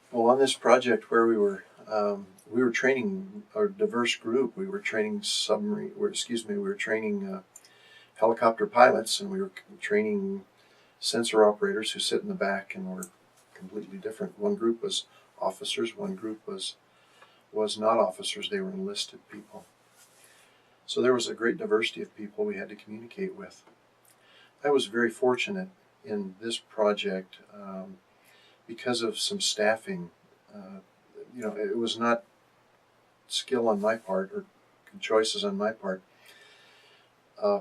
Well, on this project where we were training a diverse group. We were training we were training helicopter pilots, and we were training sensor operators who sit in the back and were completely different. One group was officers, one group was not officers. They were enlisted people. So there was a great diversity of people we had to communicate with. I was very fortunate in this project because of some staffing. Uh, it was not skill on my part or choices on my part. Uh,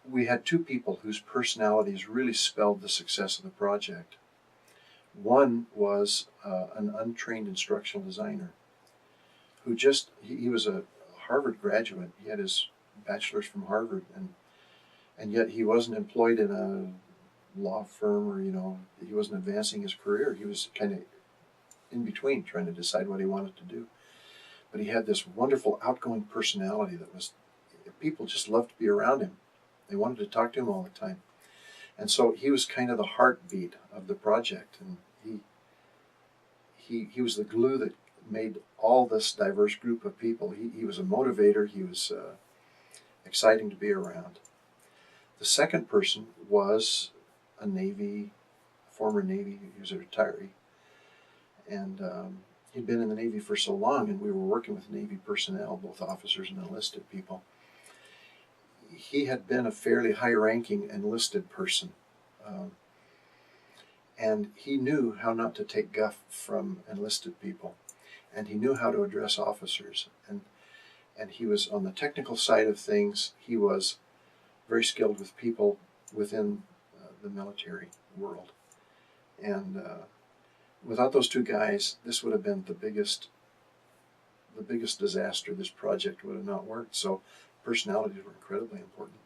we had two people whose personalities really spelled the success of the project. One was an untrained instructional designer who he was a Harvard graduate. He had his bachelor's from Harvard, and yet he wasn't employed in a law firm, or he wasn't advancing his career. He was kind of in between, trying to decide what he wanted to do. But he had this wonderful outgoing personality that was, people just loved to be around him. They wanted to talk to him all the time. And so he was kind of the heartbeat of the project, and he was the glue that made all this diverse group of people. He was a motivator. He was exciting to be around. The second person was a former Navy. He was a retiree, and he'd been in the Navy for so long, and we were working with Navy personnel, both officers and enlisted people. He had been a fairly high-ranking enlisted person, and he knew how not to take guff from enlisted people, and he knew how to address officers. And he was on the technical side of things. He was very skilled with people within the military world. And without those two guys, this would have been the biggest disaster. This project would have not worked. So personalities were incredibly important.